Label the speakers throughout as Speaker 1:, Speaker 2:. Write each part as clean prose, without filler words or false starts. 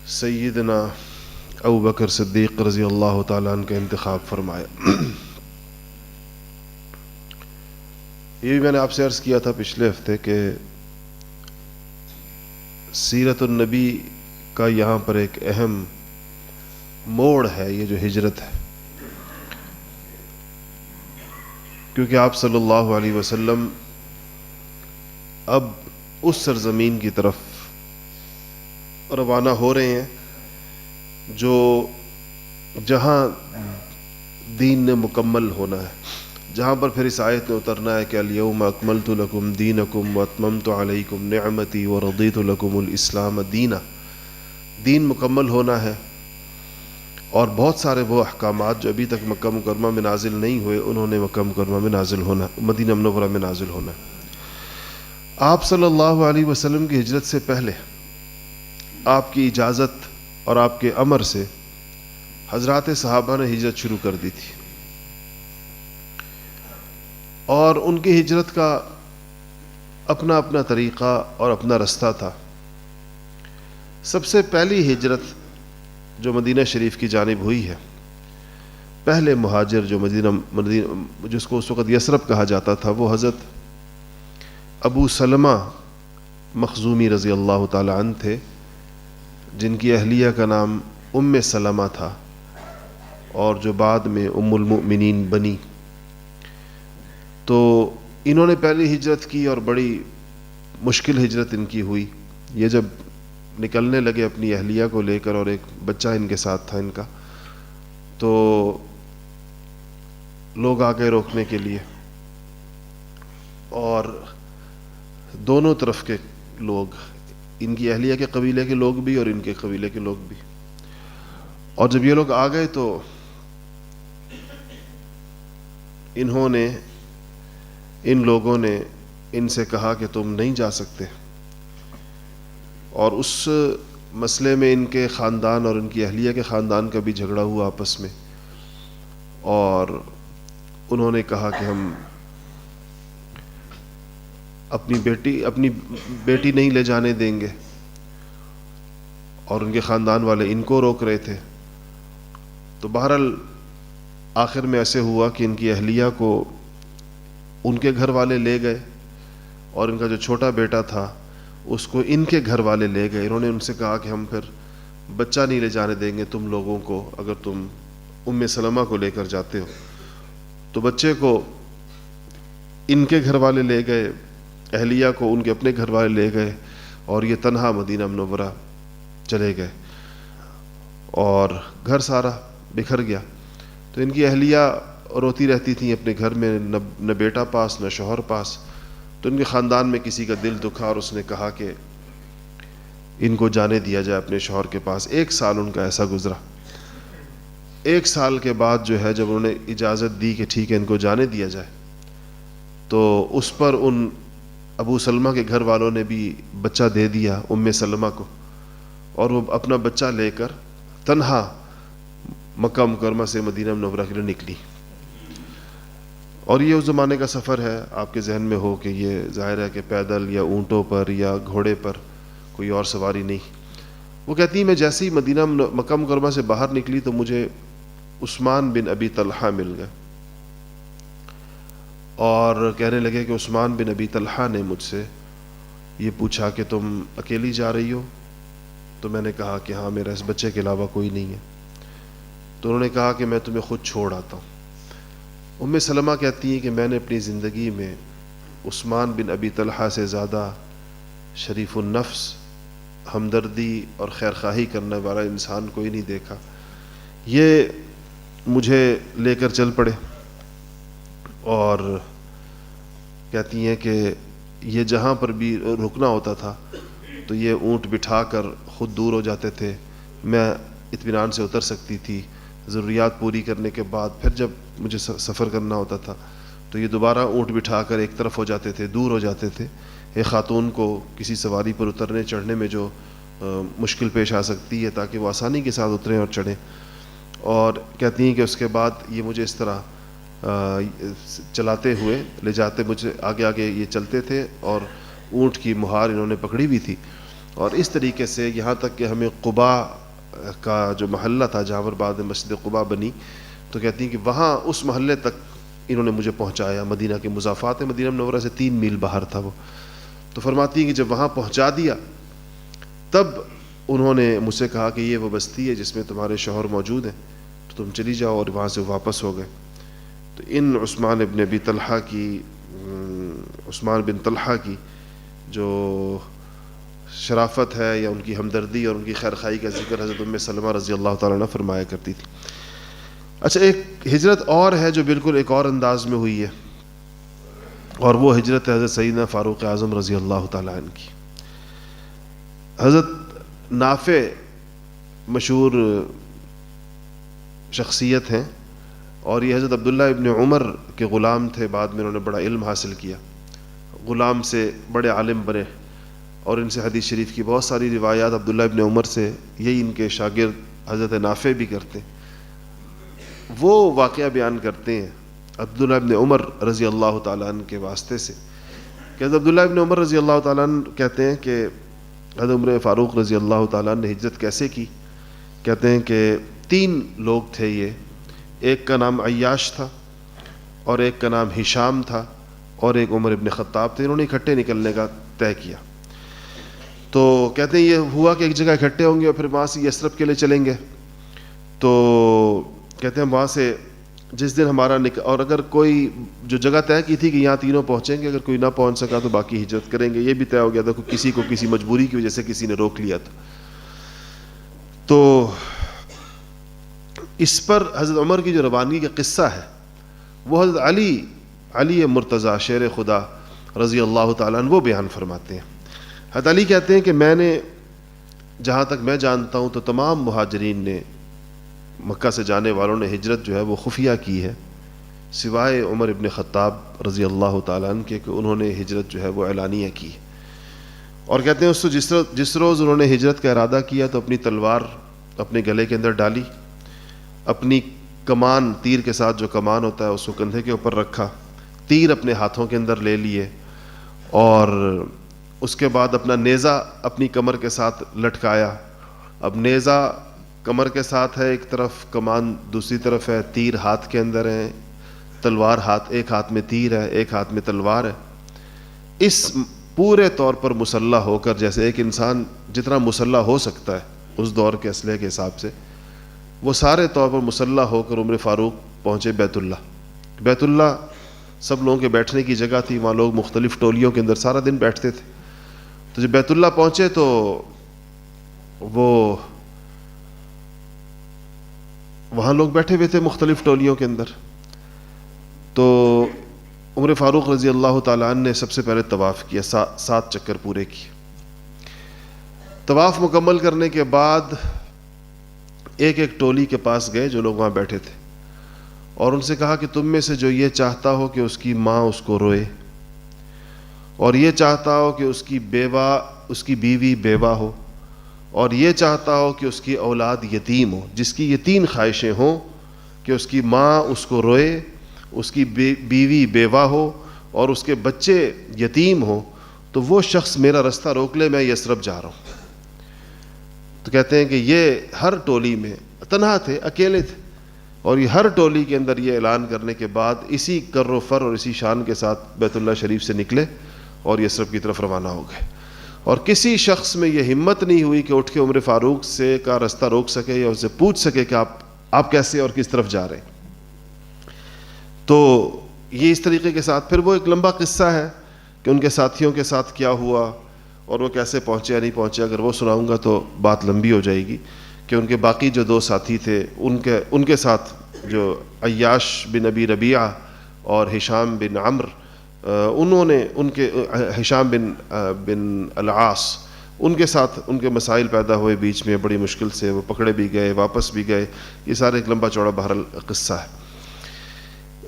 Speaker 1: سیدنا ابو بکر صدیق رضی اللہ تعالیٰ عنہ کا انتخاب فرمایا۔ یہ بھی میں نے آپ سے عرض کیا تھا پچھلے ہفتے کہ سیرت النبی کا یہاں پر ایک اہم موڑ ہے یہ جو ہجرت ہے، کیونکہ آپ صلی اللہ علیہ وسلم اب اس سرزمین کی طرف روانہ ہو رہے ہیں جو جہاں دین نے مکمل ہونا ہے، جہاں پر پھر اس آیت میں اترنا ہے کہ الیوم اکملت لکم دینکم واتممت علیکم نعمتی ورضیت لکم الاسلام دینا۔ دین مکمل ہونا ہے، اور بہت سارے وہ احکامات جو ابھی تک مکہ مکرمہ میں نازل نہیں ہوئے انہوں نے مکہ مکرمہ میں نازل ہونا، مدینہ منورہ میں نازل ہونا۔ آپ صلی اللہ علیہ وسلم کی ہجرت سے پہلے آپ کی اجازت اور آپ کے امر سے حضرات صحابہ نے ہجرت شروع کر دی تھی، اور ان کی ہجرت کا اپنا اپنا طریقہ اور اپنا رستہ تھا۔ سب سے پہلی ہجرت جو مدینہ شریف کی جانب ہوئی ہے، پہلے مہاجر جو مدینہ جس کو اس وقت یثرب کہا جاتا تھا، وہ حضرت ابو سلمہ مخزومی رضی اللہ تعالی عنہ تھے، جن کی اہلیہ کا نام ام سلمہ تھا اور جو بعد میں ام المؤمنین بنی۔ تو انہوں نے پہلی ہجرت کی اور بڑی مشکل ہجرت ان کی ہوئی۔ یہ جب نکلنے لگے اپنی اہلیہ کو لے کر، اور ایک بچہ ان کے ساتھ تھا ان کا، تو لوگ آ گئے روکنے کے لیے، اور دونوں طرف کے لوگ، ان کی اہلیہ کے قبیلے کے لوگ بھی اور ان کے قبیلے کے لوگ بھی، اور جب یہ لوگ آ گئے تو انہوں نے ان لوگوں نے ان سے کہا کہ تم نہیں جا سکتے، اور اس مسئلے میں ان کے خاندان اور ان کی اہلیہ کے خاندان کا بھی جھگڑا ہوا آپس میں، اور انہوں نے کہا کہ ہم اپنی بیٹی نہیں لے جانے دیں گے، اور ان کے خاندان والے ان کو روک رہے تھے۔ تو بہرحال آخر میں ایسے ہوا کہ ان کی اہلیہ کو ان کے گھر والے لے گئے، اور ان کا جو چھوٹا بیٹا تھا اس کو ان کے گھر والے لے گئے۔ انہوں نے ان سے کہا کہ ہم پھر بچہ نہیں لے جانے دیں گے تم لوگوں کو، اگر تم ام سلمہ کو لے کر جاتے ہو۔ تو بچے کو ان کے گھر والے لے گئے، اہلیہ کو ان کے اپنے گھر والے لے گئے، اور یہ تنہا مدینہ منورہ چلے گئے، اور گھر سارا بکھر گیا۔ تو ان کی اہلیہ روتی رہتی تھیں اپنے گھر میں، نہ بیٹا پاس نہ شوہر پاس۔ تو ان کے خاندان میں کسی کا دل دکھا، اور اس نے کہا کہ ان کو جانے دیا جائے اپنے شوہر کے پاس۔ 1 سال ان کا ایسا گزرا۔ 1 سال کے بعد جو ہے جب انہوں نے اجازت دی کہ ٹھیک ہے ان کو جانے دیا جائے، تو اس پر ان ابو سلمہ کے گھر والوں نے بھی بچہ دے دیا ام سلمہ کو، اور وہ اپنا بچہ لے کر تنہا مکہ مکرمہ سے مدینہ منورہ کے لیے نکلی۔ اور یہ اس زمانے کا سفر ہے، آپ کے ذہن میں ہو کہ یہ ظاہر ہے کہ پیدل یا اونٹوں پر یا گھوڑے پر، کوئی اور سواری نہیں۔ وہ کہتی ہیں میں جیسے ہی مدینہ مکہ مکرمہ سے باہر نکلی تو مجھے عثمان بن ابی طلحہ مل گئے، اور کہنے لگے کہ عثمان بن ابی طلحہ نے مجھ سے یہ پوچھا کہ تم اکیلی جا رہی ہو؟ تو میں نے کہا کہ ہاں، میرا اس بچے کے علاوہ کوئی نہیں ہے۔ تو انہوں نے کہا کہ میں تمہیں خود چھوڑ آتا ہوں۔ ام سلمہ کہتی ہیں کہ میں نے اپنی زندگی میں عثمان بن ابی طلحہ سے زیادہ شریف النفس، ہمدردی اور خیرخواہی کرنے والا انسان کوئی نہیں دیکھا۔ یہ مجھے لے کر چل پڑے، اور کہتی ہیں کہ یہ جہاں پر بھی رکنا ہوتا تھا تو یہ اونٹ بٹھا کر خود دور ہو جاتے تھے، میں اطمینان سے اتر سکتی تھی۔ ضروریات پوری کرنے کے بعد پھر جب مجھے سفر کرنا ہوتا تھا تو یہ دوبارہ اونٹ بٹھا کر ایک طرف ہو جاتے تھے، دور ہو جاتے تھے۔ ایک خاتون کو کسی سواری پر اترنے چڑھنے میں جو مشکل پیش آ سکتی ہے، تاکہ وہ آسانی کے ساتھ اتریں اور چڑھیں۔ اور کہتی ہیں کہ اس کے بعد یہ مجھے اس طرح چلاتے ہوئے لے جاتے، مجھے آگے آگے یہ چلتے تھے، اور اونٹ کی مہار انہوں نے پکڑی بھی تھی، اور اس طریقے سے یہاں تک کہ ہمیں قبا کا جو محلہ تھا جہاں پر بعد میں مسجد قبا بنی، تو کہتی ہیں کہ وہاں اس محلے تک انہوں نے مجھے پہنچایا. مدینہ کے مضافات ہے، مدینہ منورہ سے 3 میل باہر تھا وہ. تو فرماتی ہیں کہ جب وہاں پہنچا دیا تب انہوں نے مجھ سے کہا کہ یہ وہ بستی ہے جس میں تمہارے شوہر موجود ہیں، تو تم چلی جاؤ، اور وہاں سے واپس ہو گئے. تو ان عثمان بن طلحہ کی جو شرافت ہے یا ان کی ہمدردی اور ان کی خیرخواہی کا ذکر حضرت ام سلمہ رضی اللہ تعالیٰ عنہ فرمایا کرتی تھی. اچھا، ایک ہجرت اور ہے جو بالکل ایک اور انداز میں ہوئی ہے، اور وہ ہجرت ہے حضرت سیدنا فاروق اعظم رضی اللہ تعالیٰ عنہ کی. حضرت نافع مشہور شخصیت ہیں، اور یہ حضرت عبداللہ ابن عمر کے غلام تھے. بعد میں انہوں نے بڑا علم حاصل کیا، غلام سے بڑے عالم بنے، اور ان سے حدیث شریف کی بہت ساری روایات عبداللہ ابن عمر سے یہی ان کے شاگرد حضرت نافع بھی کرتے ہیں. وہ واقعہ بیان کرتے ہیں عبداللہ ابن عمر رضی اللہ تعالیٰ عنہ کے واسطے سے کہ حضرت عبداللہ ابن عمر رضی اللہ تعالیٰ عنہ کہتے ہیں کہ حضرت عمر فاروق رضی اللہ تعالیٰ عنہ نے ہجرت کیسے کی. کہتے ہیں کہ 3 لوگ تھے یہ، ایک کا نام عیاش تھا، اور ایک کا نام ہشام تھا، اور ایک عمر ابن خطاب تھے. انہوں نے اکٹھے نکلنے کا طے کیا. تو کہتے ہیں یہ ہوا کہ ایک جگہ اکٹھے ہوں گے اور پھر وہاں سے یثرب کے لیے چلیں گے. تو کہتے ہیں وہاں سے جس دن ہمارا اور اگر کوئی جو جگہ طے کی تھی کہ یہاں تینوں پہنچیں گے، اگر کوئی نہ پہنچ سکا تو باقی ہجرت کریں گے، یہ بھی طے ہو گیا تھا. کسی کو کسی مجبوری کی وجہ سے کسی نے روک لیا تھا. تو اس پر حضرت عمر کی جو روانگی کا قصہ ہے وہ حضرت علی مرتضیٰ شیر خدا رضی اللہ تعالیٰ عنہ وہ بیان فرماتے ہیں. حضرت علی کہتے ہیں کہ میں نے، جہاں تک میں جانتا ہوں تو تمام مہاجرین نے، مکہ سے جانے والوں نے ہجرت جو ہے وہ خفیہ کی ہے، سوائے عمر ابن خطاب رضی اللہ تعالیٰ عنہ کے، کہ انہوں نے ہجرت جو ہے وہ اعلانیہ کی. اور کہتے ہیں اس سے جس روز انہوں نے ہجرت کا ارادہ کیا تو اپنی تلوار اپنے گلے کے اندر ڈالی، اپنی کمان، تیر کے ساتھ جو کمان ہوتا ہے اس کو کندھے کے اوپر رکھا، تیر اپنے ہاتھوں کے اندر لے لیے، اور اس کے بعد اپنا نیزہ اپنی کمر کے ساتھ لٹکایا. اب نیزہ کمر کے ساتھ ہے ایک طرف، کمان دوسری طرف ہے، تیر ہاتھ کے اندر ہے، تلوار ایک ہاتھ میں تیر ہے، ایک ہاتھ میں تلوار ہے. اس پورے طور پر مسلح ہو کر، جیسے ایک انسان جتنا مسلح ہو سکتا ہے اس دور کے اسلحے کے حساب سے، وہ سارے طور پر مسلح ہو کر عمر فاروق پہنچے بیت اللہ. بیت اللہ سب لوگوں کے بیٹھنے کی جگہ تھی، وہاں لوگ مختلف ٹولیوں کے اندر سارا دن بیٹھتے تھے. تو جب بیت اللہ پہنچے تو وہ وہاں لوگ بیٹھے ہوئے تھے مختلف ٹولیوں کے اندر. تو عمر فاروق رضی اللہ تعالیٰ عنہ نے سب سے پہلے طواف کیا، 7 چکر پورے کیے. طواف مکمل کرنے کے بعد ایک ٹولی کے پاس گئے جو لوگ وہاں بیٹھے تھے، اور ان سے کہا کہ تم میں سے جو یہ چاہتا ہو کہ اس کی ماں اس کو روئے، اور یہ چاہتا ہو کہ اس کی بیوی بیوہ ہو، اور یہ چاہتا ہو کہ اس کی اولاد یتیم ہو، جس کی یہ 3 خواہشیں ہوں کہ اس کی ماں اس کو روئے، اس کی بیوی بیوہ ہو، اور اس کے بچے یتیم ہوں، تو وہ شخص میرا رستہ روک لے، میں یثرب جا رہا ہوں. تو کہتے ہیں کہ یہ ہر ٹولی میں تنہا تھے، اکیلے تھے، اور یہ ہر ٹولی کے اندر یہ اعلان کرنے کے بعد اسی کر و فر اور اسی شان کے ساتھ بیت اللہ شریف سے نکلے اور یثرب کی طرف روانہ ہو گئے. اور کسی شخص میں یہ ہمت نہیں ہوئی کہ اٹھ کے عمر فاروق سے کا رستہ روک سکے یا اسے پوچھ سکے کہ آپ کیسے اور کس طرف جا رہے ہیں. تو یہ اس طریقے کے ساتھ پھر وہ ایک لمبا قصہ ہے کہ ان کے ساتھیوں کے ساتھ کیا ہوا اور وہ کیسے پہنچے یا نہیں پہنچے. اگر وہ سناؤں گا تو بات لمبی ہو جائے گی کہ ان کے باقی جو 2 ساتھی تھے ان کے ساتھ جو عیاش بن ابی ربیعہ اور ہشام بن عمرو، انہوں نے ہشام بن العاص، ان کے ساتھ ان کے مسائل پیدا ہوئے بیچ میں، بڑی مشکل سے وہ پکڑے بھی گئے، واپس بھی گئے. یہ سارا ایک لمبا چوڑا بہرحال قصہ ہے.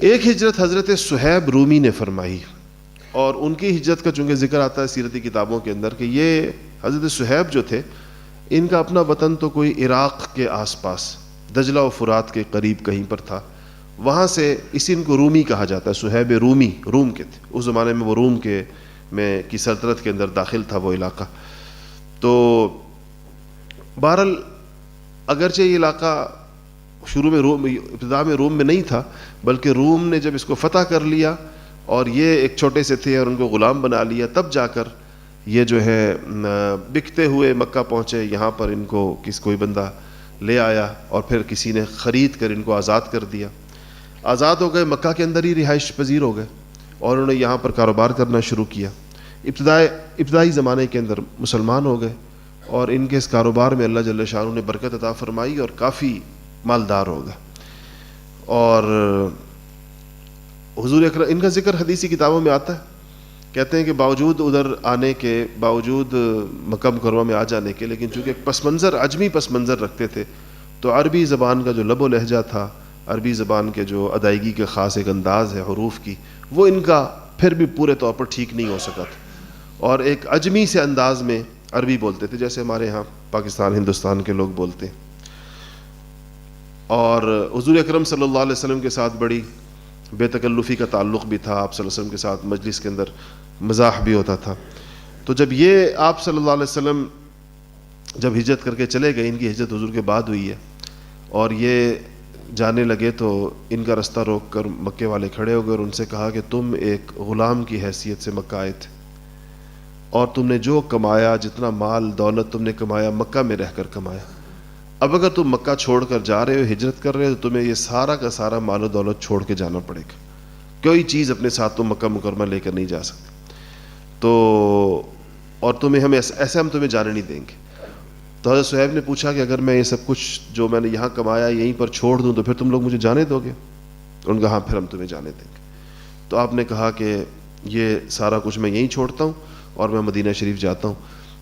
Speaker 1: ایک ہجرت حضرت صہیب رومی نے فرمائی، اور ان کی ہجرت کا چونکہ ذکر آتا ہے سیرتی کتابوں کے اندر کہ یہ حضرت صہیب جو تھے ان کا اپنا وطن تو کوئی عراق کے آس پاس دجلہ و فرات کے قریب کہیں پر تھا. وہاں سے ان کو رومی کہا جاتا ہے، صہیب رومی، روم کے تھے اس زمانے میں، وہ روم کی سلطنت کے اندر داخل تھا وہ علاقہ. تو بہرحال اگرچہ یہ علاقہ شروع میں ابتدا میں روم میں نہیں تھا، بلکہ روم نے جب اس کو فتح کر لیا اور یہ ایک چھوٹے سے تھے اور ان کو غلام بنا لیا، تب جا کر یہ جو ہے بکتے ہوئے مکہ پہنچے. یہاں پر ان کو کوئی بندہ لے آیا اور پھر کسی نے خرید کر ان کو آزاد کر دیا. آزاد ہو گئے، مکہ کے اندر ہی رہائش پذیر ہو گئے اور انہوں نے یہاں پر کاروبار کرنا شروع کیا. ابتدائی زمانے کے اندر مسلمان ہو گئے اور ان کے اس کاروبار میں اللہ جل شانہ نے برکت عطا فرمائی اور کافی مالدار ہو گئے. اور حضور اکرم، ان کا ذکر حدیثی کتابوں میں آتا ہے، کہتے ہیں کہ باوجود ادھر آنے کے، باوجود مکہ مکرمہ میں آ جانے کے، لیکن چونکہ ایک پس منظر، عجمی پس منظر رکھتے تھے، تو عربی زبان کا جو لب و لہجہ تھا، عربی زبان کے جو ادائیگی کے خاص ایک انداز ہے حروف کی، وہ ان کا پھر بھی پورے طور پر ٹھیک نہیں ہو سکا تھا، اور ایک عجمی سے انداز میں عربی بولتے تھے، جیسے ہمارے ہاں پاکستان ہندوستان کے لوگ بولتے ہیں. اور حضور اکرم صلی اللہ علیہ وسلم کے ساتھ بڑی بے تکلفی کا تعلق بھی تھا. آپ صلی اللہ علیہ وسلم کے ساتھ مجلس کے اندر مزاح بھی ہوتا تھا. تو جب یہ آپ صلی اللہ علیہ وسلم جب ہجرت کر کے چلے گئے، ان کی ہجرت حضور کے بعد ہوئی ہے، اور یہ جانے لگے تو ان کا رستہ روک کر مکے والے کھڑے ہو گئے اور ان سے کہا کہ تم ایک غلام کی حیثیت سے مکہ آئے تھے، اور تم نے جو کمایا، جتنا مال دولت تم نے کمایا، مکہ میں رہ کر کمایا. اب اگر تم مکہ چھوڑ کر جا رہے ہو، ہجرت کر رہے ہو، تو تمہیں یہ سارا کا سارا مال و دولت چھوڑ کے جانا پڑے گا. کوئی چیز اپنے ساتھ تم مکہ مکرمہ لے کر نہیں جا سکتے. تو اور ہم ایسے ہم تمہیں جانے نہیں دیں گے. تو حضرت صہیب نے پوچھا کہ اگر میں یہ سب کچھ جو میں نے یہاں کمایا یہیں پر چھوڑ دوں تو پھر تم لوگ مجھے جانے دو گے؟ ان کا ہاں، پھر ہم تمہیں جانے دیں گے. تو آپ نے کہا کہ یہ سارا کچھ میں یہیں چھوڑتا ہوں اور میں مدینہ شریف جاتا ہوں.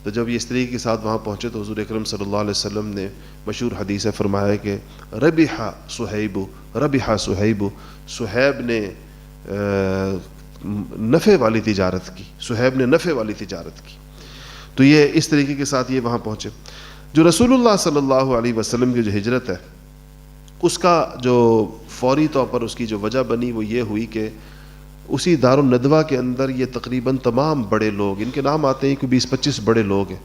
Speaker 1: تو جب یہ اس طریقے کے ساتھ وہاں پہنچے تو حضور اکرم صلی اللہ علیہ وسلم نے مشہور حدیث فرمایا کہ ربح صہیب، ربح صہیب، صہیب نے نفع والی تجارت کی، صہیب نے نفع والی تجارت کی. تو یہ اس طریقے کے ساتھ یہ وہاں پہنچے. جو رسول اللہ صلی اللہ علیہ وسلم کی جو ہجرت ہے، اس کا جو فوری طور پر اس کی جو وجہ بنی وہ یہ ہوئی کہ اسی دار الندوہ کے اندر یہ تقریباً تمام بڑے لوگ، ان کے نام آتے ہیں کہ 20-25 بڑے لوگ ہیں،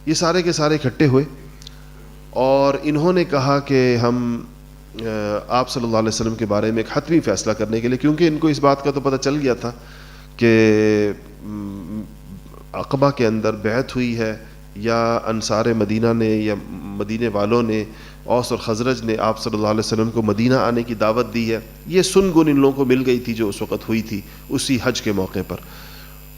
Speaker 1: یہ سارے کے سارے اکٹھے ہوئے اور انہوں نے کہا کہ ہم آپ صلی اللہ علیہ وسلم کے بارے میں ایک حتمی فیصلہ کرنے کے لیے، کیونکہ ان کو اس بات کا تو پتہ چل گیا تھا کہ عقبہ کے اندر بیعت ہوئی ہے، یا انصار مدینہ نے یا مدینے والوں نے، اوس اور خزرج نے آپ صلی اللہ علیہ وسلم کو مدینہ آنے کی دعوت دی ہے. یہ سن گن ان لوگوں کو مل گئی تھی جو اس وقت ہوئی تھی اسی حج کے موقع پر.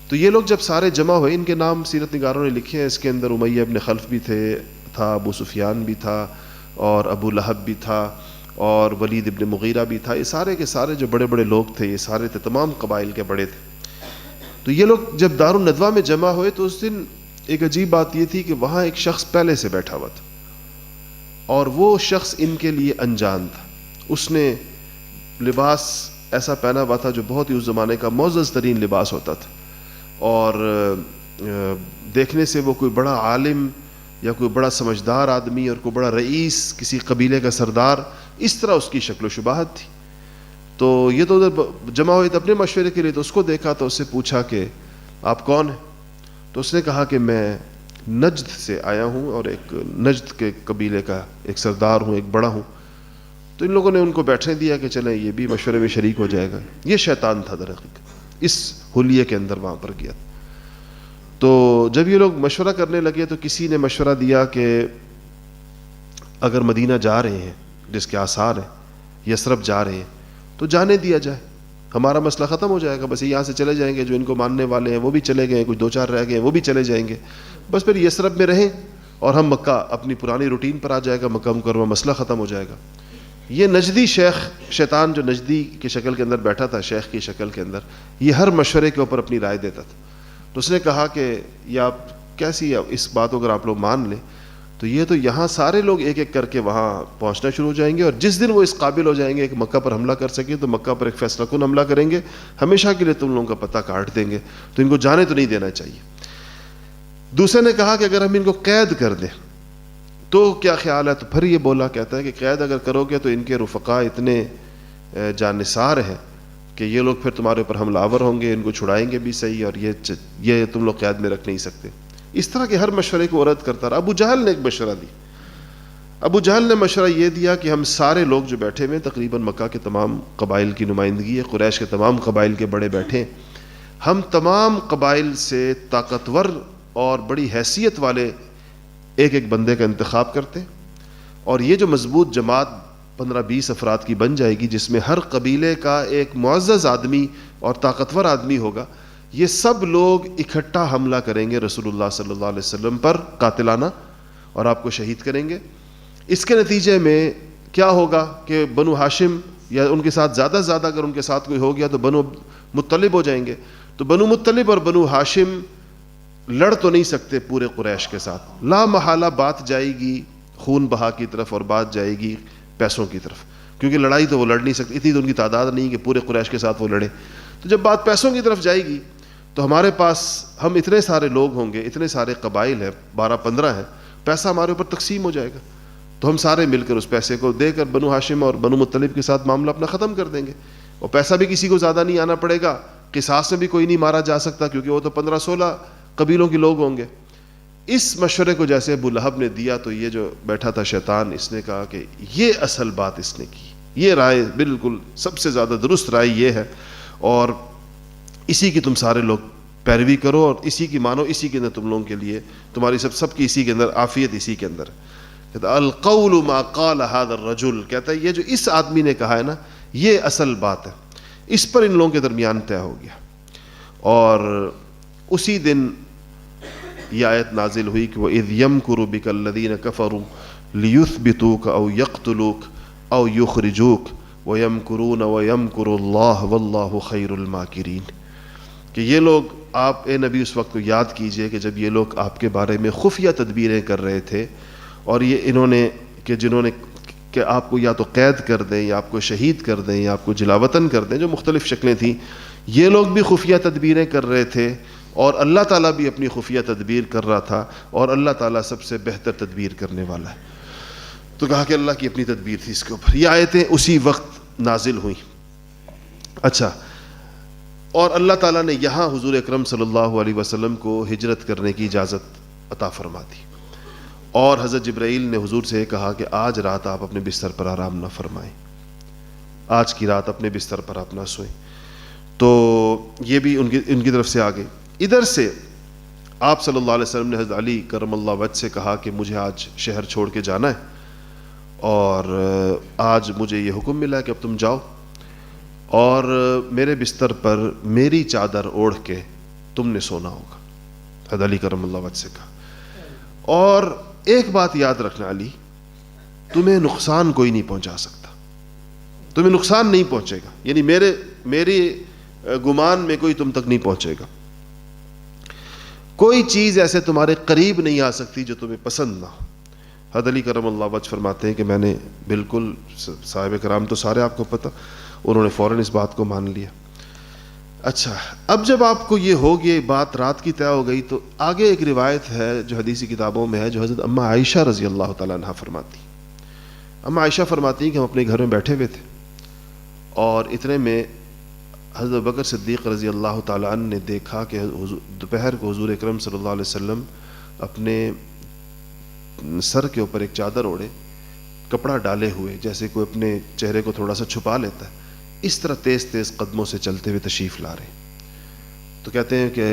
Speaker 1: تو یہ لوگ جب سارے جمع ہوئے، ان کے نام سیرت نگاروں نے لکھے ہیں، اس کے اندر امیہ ابن خلف بھی تھا، ابو سفیان بھی تھا، اور ابو لہب بھی تھا، اور ولید ابن مغیرہ بھی تھا. یہ سارے کے سارے جو بڑے بڑے لوگ تھے، یہ سارے تھے، تمام قبائل کے بڑے تھے. تو یہ لوگ جب دار الندوہ میں جمع ہوئے تو اس دن ایک عجیب بات یہ تھی کہ وہاں ایک شخص پہلے سے بیٹھا ہوا تھا، اور وہ شخص ان کے لیے انجان تھا. اس نے لباس ایسا پہنا ہوا تھا جو بہت ہی اس زمانے کا معزز ترین لباس ہوتا تھا، اور دیکھنے سے وہ کوئی بڑا عالم یا کوئی بڑا سمجھدار آدمی اور کوئی بڑا رئیس، کسی قبیلے کا سردار، اس طرح اس کی شکل و شباہت تھی. تو یہ تو ادھر جمع ہوئے تھے اپنے مشورے کے لیے. تو اس کو دیکھا تو اس سے پوچھا کہ آپ کون ہیں؟ تو اس نے کہا کہ میں نجد سے آیا ہوں اور ایک نجد کے قبیلے کا ایک سردار ہوں، ایک بڑا ہوں. تو ان لوگوں نے ان کو بیٹھنے دیا کہ چلیں یہ بھی مشورے میں شریک ہو جائے گا. یہ شیطان تھا در حقیقت، اس حلیے کے اندر وہاں پر گیا. تو جب یہ لوگ مشورہ کرنے لگے تو کسی نے مشورہ دیا کہ اگر مدینہ جا رہے ہیں، جس کے آثار ہیں، یثرب جا رہے ہیں، تو جانے دیا جائے، ہمارا مسئلہ ختم ہو جائے گا. بس یہاں سے چلے جائیں گے، جو ان کو ماننے والے ہیں وہ بھی چلے گئے، کچھ 2-4 رہ گئے وہ بھی چلے جائیں گے، بس پھر یثرب میں رہیں اور ہم مکہ اپنی پرانی روٹین پر آ جائے گا، مکہ مکرمہ مسئلہ ختم ہو جائے گا. یہ نجدی شیخ، شیطان جو نجدی کی شکل کے اندر بیٹھا تھا، شیخ کی شکل کے اندر، یہ ہر مشورے کے اوپر اپنی رائے دیتا تھا. تو اس نے کہا کہ یہ آپ کیسی اس بات کو اگر آپ لوگ مان لیں تو یہ تو یہاں سارے لوگ ایک ایک کر کے وہاں پہنچنا شروع ہو جائیں گے، اور جس دن وہ اس قابل ہو جائیں گے کہ مکہ پر حملہ کر سکیں تو مکہ پر ایک فیصلہ کن حملہ کریں گے، ہمیشہ کے لیے تم لوگوں کا پتہ کاٹ دیں گے، تو ان کو جانے تو نہیں دینا چاہیے. دوسرے نے کہا کہ اگر ہم ان کو قید کر دیں تو کیا خیال ہے؟ تو پھر یہ بولا، کہتا ہے کہ قید اگر کرو گے تو ان کے رفقا اتنے جانثار ہیں کہ یہ لوگ پھر تمہارے اوپر حملہ آور ہوں گے، ان کو چھڑائیں گے بھی صحیح، اور یہ تم لوگ قید میں رکھ نہیں سکتے. اس طرح کے ہر مشورے کو رد کرتا رہا. ابو جہل نے ایک مشورہ دی. ابو جہل نے مشورہ یہ دیا کہ ہم سارے لوگ جو بیٹھے ہوئے تقریباً مکہ کے تمام قبائل کی نمائندگی ہے, قریش کے تمام قبائل کے بڑے بیٹھے, ہم تمام قبائل سے طاقتور اور بڑی حیثیت والے ایک ایک بندے کا انتخاب کرتے, اور یہ جو مضبوط جماعت 15-20 افراد کی بن جائے گی جس میں ہر قبیلے کا ایک معزز آدمی اور طاقتور آدمی ہوگا, یہ سب لوگ اکٹھا حملہ کریں گے رسول اللہ صلی اللہ علیہ وسلم پر قاتلانہ, اور آپ کو شہید کریں گے. اس کے نتیجے میں کیا ہوگا کہ بنو ہاشم یا ان کے ساتھ زیادہ اگر ان کے ساتھ کوئی ہو گیا تو بنو مطلب ہو جائیں گے. تو بنو مطلب اور بنو ہاشم لڑ تو نہیں سکتے پورے قریش کے ساتھ, لا محالہ بات جائے گی خون بہا کی طرف اور بات جائے گی پیسوں کی طرف, کیونکہ لڑائی تو وہ لڑ نہیں سکتے, اتنی تو ان کی تعداد نہیں کہ پورے قریش کے ساتھ وہ لڑے. تو جب بات پیسوں کی طرف جائے گی تو ہمارے پاس ہم اتنے سارے لوگ ہوں گے, اتنے سارے قبائل ہیں, 12-15 ہیں, پیسہ ہمارے اوپر تقسیم ہو جائے گا, تو ہم سارے مل کر اس پیسے کو دے کر بنو ہاشم اور بنو مطلب کے ساتھ معاملہ اپنا ختم کر دیں گے, اور پیسہ بھی کسی کو زیادہ نہیں آنا پڑے گا, قصاص میں بھی کوئی نہیں مارا جا سکتا کیونکہ وہ تو 15-16 قبیلوں کے لوگ ہوں گے. اس مشورے کو جیسے ابو لہب نے دیا تو یہ جو بیٹھا تھا شیطان, اس نے کہا کہ یہ اصل بات اس نے کی, یہ رائے بالکل سب سے زیادہ درست رائے یہ ہے, اور اسی کی تم سارے لوگ پیروی کرو اور اسی کی مانو, اسی کے اندر تم لوگوں کے لیے تمہاری سب کی اسی کے اندر عافیت, اسی کے اندر. کہتا القول ما قال هذا الرجل, کہتا ہے یہ جو اس آدمی نے کہا ہے نا یہ اصل بات ہے. اس پر ان لوگوں کے درمیان طے ہو گیا, اور اسی دن یہ آیت نازل ہوئی کہ وَإِذْ يَمْكُرُ بِكَ الَّذِينَ كَفَرُوا لِيُثْبِتُوكَ أَوْ يَقْتُلُوكَ أَوْ يُخْرِجُوكَ وَيَمْكُرُونَ وَيَمْكُرُ اللَّهُ وَاللَّهُ خَيْرُ الْمَاكِرِينَ. کہ یہ لوگ, آپ اے نبی اس وقت کو یاد کیجئے کہ جب یہ لوگ آپ کے بارے میں خفیہ تدبیریں کر رہے تھے, اور یہ انہوں نے کہ جنہوں نے کہ آپ کو یا تو قید کر دیں یا آپ کو شہید کر دیں یا آپ کو جلاوطن کر دیں, جو مختلف شکلیں تھیں, یہ لوگ بھی خفیہ تدبیریں کر رہے تھے, اور اللہ تعالیٰ بھی اپنی خفیہ تدبیر کر رہا تھا, اور اللہ تعالیٰ سب سے بہتر تدبیر کرنے والا ہے. تو کہا کہ اللہ کی اپنی تدبیر تھی اس کے اوپر. یہ آیتیں اسی وقت نازل ہوئیں. اچھا, اور اللہ تعالیٰ نے یہاں حضور اکرم صلی اللہ علیہ وسلم کو ہجرت کرنے کی اجازت عطا فرما دی, اور حضرت جبرائیل نے حضور سے کہا کہ آج رات آپ اپنے بستر پر آرام نہ فرمائیں, آج کی رات اپنے بستر پر آپ نہ سوئیں. تو یہ بھی ان کی طرف سے آگے. ادھر سے آپ صلی اللہ علیہ وسلم نے حضرت علی کرم اللہ وجہ سے کہا کہ مجھے آج شہر چھوڑ کے جانا ہے, اور آج مجھے یہ حکم ملا ہے کہ اب تم جاؤ, اور میرے بستر پر میری چادر اوڑھ کے تم نے سونا ہوگا. حضرت علی کرم اللہ وجہ سے کہا. اور ایک بات یاد رکھنا علی, تمہیں نقصان کوئی نہیں پہنچا سکتا, تمہیں نقصان نہیں پہنچے گا, یعنی میری گمان میں کوئی تم تک نہیں پہنچے گا. کوئی چیز ایسے تمہارے قریب نہیں آ سکتی جو تمہیں پسند نہ ہو. حضرت علی کرم اللہ وجہ فرماتے ہیں کہ میں نے بالکل, صاحب کرام تو سارے آپ کو پتہ, انہوں نے فوراً اس بات کو مان لیا. اچھا, اب جب آپ کو یہ ہو گئی بات, رات کی طے ہو گئی, تو آگے ایک روایت ہے جو حدیثی کتابوں میں ہے, جو حضرت اماں عائشہ رضی اللہ تعالیٰ عنہ فرماتی. اماں عائشہ فرماتی ہیں کہ ہم اپنے گھر میں بیٹھے ہوئے تھے, اور اتنے میں حضرت بکر صدیق رضی اللہ تعالیٰ عنہ نے دیکھا کہ دوپہر کو حضور اکرم صلی اللہ علیہ وسلم اپنے سر کے اوپر ایک چادر اوڑھے, کپڑا ڈالے ہوئے, جیسے کوئی اپنے چہرے کو تھوڑا سا چھپا لیتا ہے, اس طرح تیز تیز قدموں سے چلتے ہوئے تشریف لا رہے ہیں. تو کہتے ہیں کہ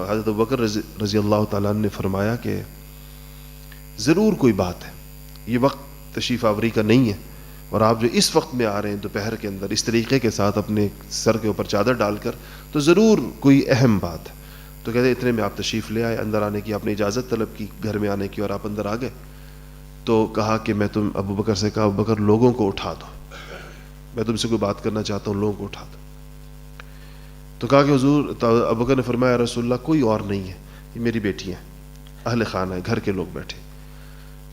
Speaker 1: حضرت بکر رضی اللہ تعالیٰ عنہ نے فرمایا کہ ضرور کوئی بات ہے, یہ وقت تشریف آوری کا نہیں ہے, اور آپ جو اس وقت میں آ رہے ہیں دوپہر کے اندر اس طریقے کے ساتھ اپنے سر کے اوپر چادر ڈال کر, تو ضرور کوئی اہم بات ہے. تو کہتے ہیں اتنے میں آپ تشریف لے آئے, اندر آنے کی آپ نے اجازت طلب کی گھر میں آنے کی, اور آپ اندر آ گئے. تو کہا کہ میں ابو بکر سے کہا, ابو بکر لوگوں کو اٹھا دو, میں تم سے کوئی بات کرنا چاہتا ہوں, لوگوں کو اٹھا دو. تو کہا کہ حضور, ابو بکر نے فرمایا رسول اللہ کوئی اور نہیں ہے, یہ میری بیٹی ہیں, اہل خانہ ہے, گھر کے لوگ بیٹھے,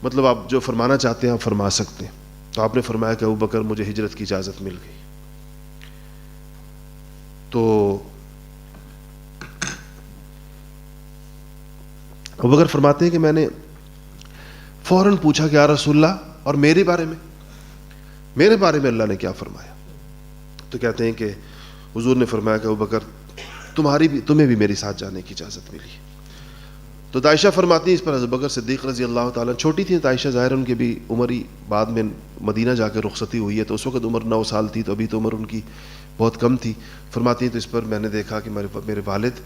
Speaker 1: مطلب آپ جو فرمانا چاہتے ہیں آپ فرما سکتے ہیں. تو آپ نے فرمایا کہ ابو بکر مجھے ہجرت کی اجازت مل گئی. تو ابو بکر فرماتے ہیں کہ میں نے فوراً پوچھا کہ یا رسول اللہ, اور میرے بارے میں اللہ نے کیا فرمایا؟ تو کہتے ہیں کہ حضور نے فرمایا کہ ابو بکر تمہیں بھی میرے ساتھ جانے کی اجازت ملی. تو عائشہ فرماتی ہیں اس پر حضرت بکر صدیق رضی اللہ تعالیٰ چھوٹی تھی عائشہ، ظاہر ان کی بھی عمر ہی بعد میں مدینہ جا کے رخصتی ہوئی ہے، تو اس وقت عمر 9 سال تھی، تو ابھی تو عمر ان کی بہت کم تھی. فرماتی ہیں تو اس پر میں نے دیکھا کہ میرے والد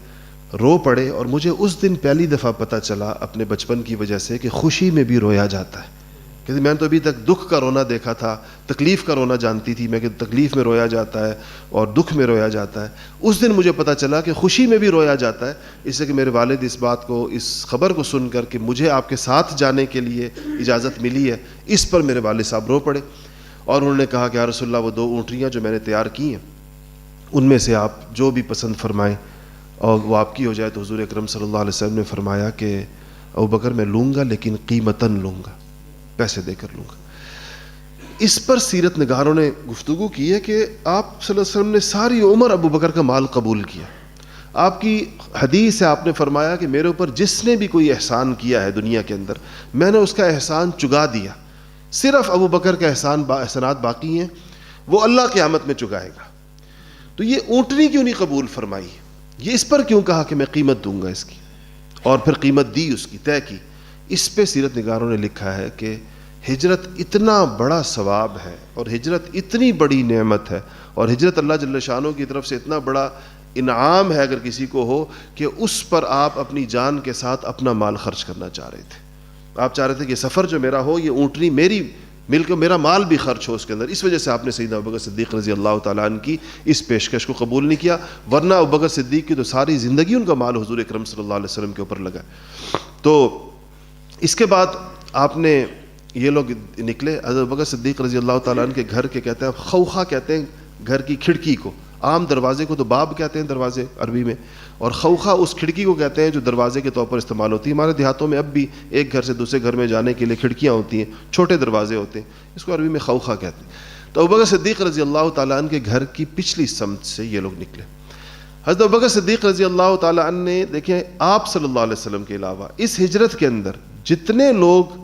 Speaker 1: رو پڑے، اور مجھے اس دن پہلی دفعہ پتہ چلا اپنے بچپن کی وجہ سے کہ خوشی میں بھی رویا جاتا ہے. کہ میں نے تو ابھی تک دکھ کا رونا دیکھا تھا، تکلیف کا رونا جانتی تھی میں کہ تکلیف میں رویا جاتا ہے اور دکھ میں رویا جاتا ہے. اس دن مجھے پتہ چلا کہ خوشی میں بھی رویا جاتا ہے. اس لیے کہ میرے والد اس بات کو، اس خبر کو سن کر کہ مجھے آپ کے ساتھ جانے کے لیے اجازت ملی ہے، اس پر میرے والد صاحب رو پڑے، اور انہوں نے کہا کہ یا رسول اللہ وہ 2 اونٹنیاں جو میں نے تیار کی ہیں ان میں سے آپ جو بھی پسند فرمائیں اور وہ آپ کی ہو جائے. تو حضور اکرم صلی اللہ علیہ وسلم نے فرمایا کہ ابوبکر میں لوں گا، لیکن قیمتاً لوں گا، پیسے دے کر لوں گا. اس پر سیرت نگاروں نے گفتگو کی ہے کہ آپ صلی اللہ علیہ وسلم نے ساری عمر ابوبکر کا مال قبول کیا. آپ کی حدیث ہے، آپ نے فرمایا کہ میرے اوپر جس نے بھی کوئی احسان کیا ہے دنیا کے اندر، میں نے اس کا احسان چگا دیا. صرف ابوبکر کا احسانات باقی ہیں، وہ اللہ قیامت میں چگائے گا. تو یہ اونٹنی کیوں نہیں قبول فرمائی؟ یہ اس پر کیوں کہا کہ میں قیمت دوں گا اس کی، اور پھر قیمت دی، اس کی طے کی؟ اس پہ سیرت نگاروں نے لکھا ہے کہ ہجرت اتنا بڑا ثواب ہے، اور ہجرت اتنی بڑی نعمت ہے، اور ہجرت اللہ جل شانہ کی طرف سے اتنا بڑا انعام ہے اگر کسی کو ہو، کہ اس پر آپ اپنی جان کے ساتھ اپنا مال خرچ کرنا چاہ رہے تھے. آپ چاہ رہے تھے کہ سفر جو میرا ہو، یہ اونٹنی میری مل کے میرا مال بھی خرچ ہو اس کے اندر. اس وجہ سے آپ نے سیدنا ابوبکر صدیق رضی اللہ تعالیٰ عنہ کی اس پیشکش کو قبول نہیں کیا، ورنہ ابوبکر صدیق کی تو ساری زندگی ان کا مال حضور اکرم صلی اللہ علیہ وسلم کے اوپر لگا. تو اس کے بعد آپ نے یہ لوگ نکلے. حضرت ابوبکر صدیق رضی اللہ تعالیٰ عنہ کے گھر کے کہتے ہیں خوخہ کہتے ہیں گھر کی کھڑکی کو. عام دروازے کو تو باب کہتے ہیں دروازے عربی میں، اور خوخہ اس کھڑکی کو کہتے ہیں جو دروازے کے طور پر استعمال ہوتی ہے. ہمارے دیہاتوں میں اب بھی ایک گھر سے دوسرے گھر میں جانے کے لیے کھڑکیاں ہوتی ہیں، چھوٹے دروازے ہوتے ہیں، اس کو عربی میں خوخہ کہتے ہیں. تو ابوبکر صدیق رضی اللہ تعالیٰ عنہ کے گھر کی پچھلی سمت سے یہ لوگ نکلے. حضرت ابوبکر صدیق رضی اللہ تعالیٰ عنہ نے دیکھیں آپ صلی اللہ علیہ وسلم کے علاوہ اس ہجرت کے اندر جتنے لوگ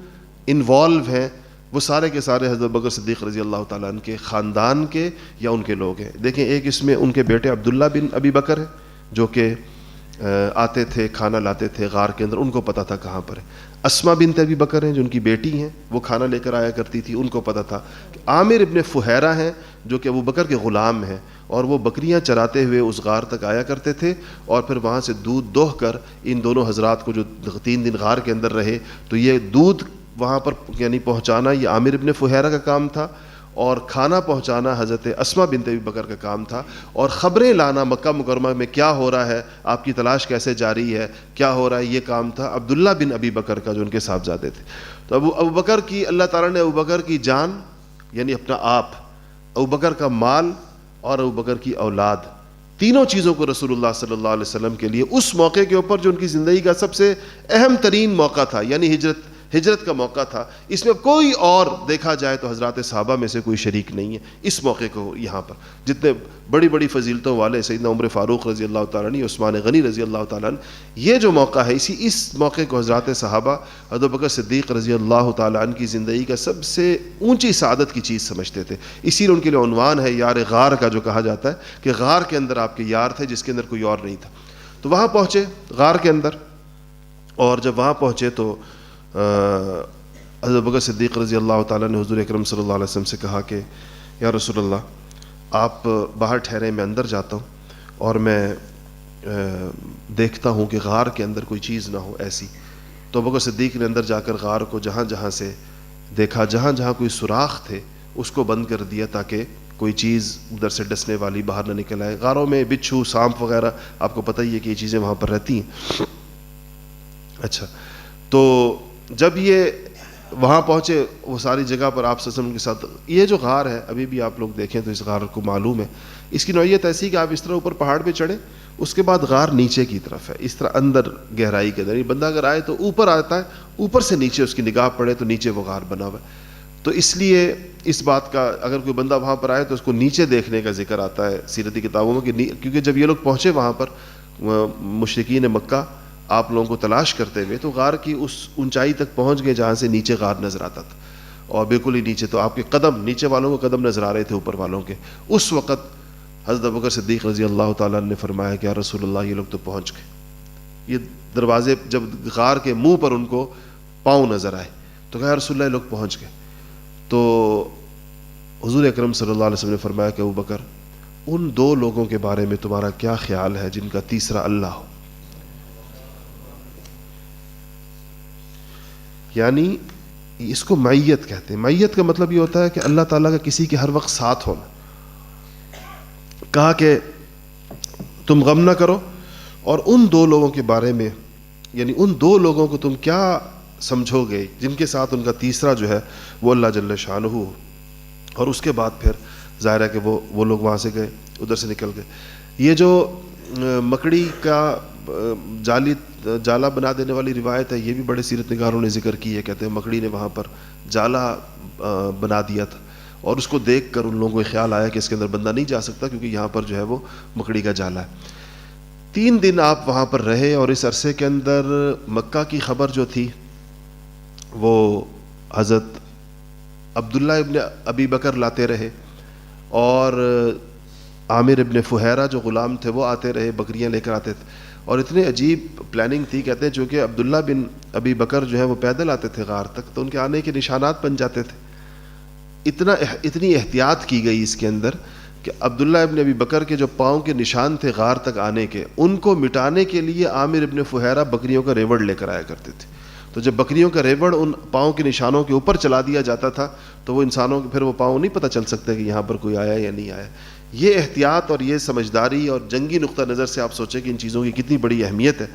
Speaker 1: انوالو ہیں وہ سارے کے سارے حضرت ابوبکر صدیق رضی اللہ تعالیٰ عنہ کے خاندان کے یا ان کے لوگ ہیں. دیکھیں ایک اس میں ان کے بیٹے عبداللہ بن ابی بکر ہیں جو کہ آتے تھے کھانا لاتے تھے غار کے اندر، ان کو پتہ تھا کہاں پر ہے. اسما بنت ابی بکر ہیں جو ان کی بیٹی ہیں، وہ کھانا لے کر آیا کرتی تھی، ان کو پتہ تھا. عامر ابن فہیرہ ہیں جو کہ ابو بکر کے غلام ہیں، اور وہ بکریاں چراتے ہوئے اس غار تک آیا کرتے تھے، اور پھر وہاں سے دودھ دوہ کر ان دونوں حضرات کو جو 3 دن غار کے اندر رہے، تو یہ دودھ وہاں پر یعنی پہنچانا یہ عامر ابن فہیرہ کا کام تھا، اور کھانا پہنچانا حضرت اسما بنت ابی بکر کا کام تھا، اور خبریں لانا مکہ مکرمہ میں کیا ہو رہا ہے، آپ کی تلاش کیسے جاری ہے، کیا ہو رہا ہے، یہ کام تھا عبداللہ بن ابی بکر کا جو ان کے صاحبزادے تھے. تو ابو بکر کی اللہ تعالیٰ نے ابو بکر کی جان یعنی اپنا آپ، ابو بکر کا مال اور ابو بکر کی اولاد، تینوں چیزوں کو رسول اللہ صلی اللہ علیہ وسلم کے لیے اس موقع کے اوپر جو ان کی زندگی کا سب سے اہم ترین موقع تھا، یعنی ہجرت کا موقع تھا. اس میں کوئی اور دیکھا جائے تو حضرات صحابہ میں سے کوئی شریک نہیں ہے اس موقع کو. یہاں پر جتنے بڑی بڑی فضیلتوں والے سیدنا عمر فاروق رضی اللہ تعالیٰ عنہ، عثمان غنی رضی اللہ تعالیٰ عنہ، یہ جو موقع ہے اس موقع کو حضرات صحابہ حضرت بکر صدیق رضی اللہ تعالیٰ عنہ کی زندگی کا سب سے اونچی سعادت کی چیز سمجھتے تھے. اسی لیے ان کے لیے عنوان ہے یار غار کا، جو کہا جاتا ہے کہ غار کے اندر آپ کے یار تھے جس کے اندر کوئی اور نہیں تھا. تو وہاں پہنچے غار کے اندر، اور جب وہاں پہنچے تو حضرت بکر صدیق رضی اللہ تعالیٰ نے حضور اکرم صلی اللہ علیہ وسلم سے کہا کہ یا رسول اللہ آپ باہر ٹھہرے، میں اندر جاتا ہوں اور میں دیکھتا ہوں کہ غار کے اندر کوئی چیز نہ ہو ایسی. تو بکر صدیق نے اندر جا کر غار کو جہاں جہاں سے دیکھا، جہاں جہاں کوئی سوراخ تھے اس کو بند کر دیا تاکہ کوئی چیز ادھر سے ڈسنے والی باہر نہ نکل آئے. غاروں میں بچھو، سانپ وغیرہ آپ کو پتہ ہی ہے کہ یہ چیزیں وہاں پر رہتی ہیں. اچھا، تو جب یہ وہاں پہنچے وہ ساری جگہ پر آپ صلی اللہ علیہ وسلم کے ساتھ، یہ جو غار ہے ابھی بھی آپ لوگ دیکھیں تو اس غار کو معلوم ہے، اس کی نوعیت ایسی کہ آپ اس طرح اوپر پہاڑ پہ چڑھیں، اس کے بعد غار نیچے کی طرف ہے، اس طرح اندر گہرائی کے اندر. بندہ اگر آئے تو اوپر آتا ہے، اوپر سے نیچے اس کی نگاہ پڑے تو نیچے وہ غار بنا ہوا ہے. تو اس لیے اس بات کا اگر کوئی بندہ وہاں پر آئے تو اس کو نیچے دیکھنے کا ذکر آتا ہے سیرتی کتابوں میں، کیونکہ جب یہ لوگ پہنچے وہاں پر مشرکین مکہ آپ لوگوں کو تلاش کرتے ہوئے، تو غار کی اس اونچائی تک پہنچ گئے جہاں سے نیچے غار نظر آتا تھا، اور بالکل ہی نیچے تو آپ کے قدم، نیچے والوں کو قدم نظر آ رہے تھے اوپر والوں کے. اس وقت حضرت ابوبکر صدیق رضی اللہ تعالیٰ نے فرمایا کہ یا رسول اللہ یہ لوگ تو پہنچ گئے. یہ دروازے جب غار کے منہ پر ان کو پاؤں نظر آئے تو کہا رسول اللہ لوگ پہنچ گئے. تو حضور اکرم صلی اللہ علیہ وسلم نے فرمایا کہ ابو بکر ان 2 لوگوں کے بارے میں تمہارا کیا خیال ہے جن کا تیسرا اللہ ہو. یعنی اس کو معیت کہتے ہیں. معیت کا مطلب یہ ہوتا ہے کہ اللہ تعالیٰ کا کسی کے ہر وقت ساتھ ہونا. کہا کہ تم غم نہ کرو اور ان 2 لوگوں کے بارے میں یعنی ان 2 لوگوں کو تم کیا سمجھو گے جن کے ساتھ ان کا تیسرا جو ہے وہ اللہ جل شانہ ہو. اور اس کے بعد پھر ظاہر ہے کہ وہ لوگ وہاں سے گئے, ادھر سے نکل گئے. یہ جو مکڑی کا جالا بنا دینے والی روایت ہے یہ بھی بڑے سیرت نگاروں نے ذکر کی ہے. کہتے ہیں مکڑی نے وہاں پر جالا بنا دیا تھا اور اس کو دیکھ کر ان لوگوں کو خیال آیا کہ اس کے اندر بندہ نہیں جا سکتا کیونکہ یہاں پر جو ہے وہ مکڑی کا جالا ہے. 3 دن آپ وہاں پر رہے اور اس عرصے کے اندر مکہ کی خبر جو تھی وہ حضرت عبداللہ ابن ابی بکر لاتے رہے اور عامر ابن فہیرہ جو غلام تھے وہ آتے رہے, بکریاں لے کر آتے تھے. اور اتنے عجیب پلاننگ تھی, کہتے ہیں چونکہ عبداللہ بن ابی بکر جو ہے وہ پیدل آتے تھے غار تک تو ان کے آنے کے نشانات بن جاتے تھے. اتنی احتیاط کی گئی اس کے اندر کہ عبداللہ ابن ابی بکر کے جو پاؤں کے نشان تھے غار تک آنے کے ان کو مٹانے کے لیے عامر ابن فہیرہ بکریوں کا ریوڑ لے کر آیا کرتے تھے. تو جب بکریوں کا ریوڑ ان پاؤں کے نشانوں کے اوپر چلا دیا جاتا تھا تو وہ انسانوں کے پھر وہ پاؤں نہیں پتہ چل سکتے کہ یہاں پر کوئی آیا یا نہیں آیا. یہ احتیاط اور یہ سمجھداری اور جنگی نقطہ نظر سے آپ سوچیں کہ ان چیزوں کی کتنی بڑی اہمیت ہے.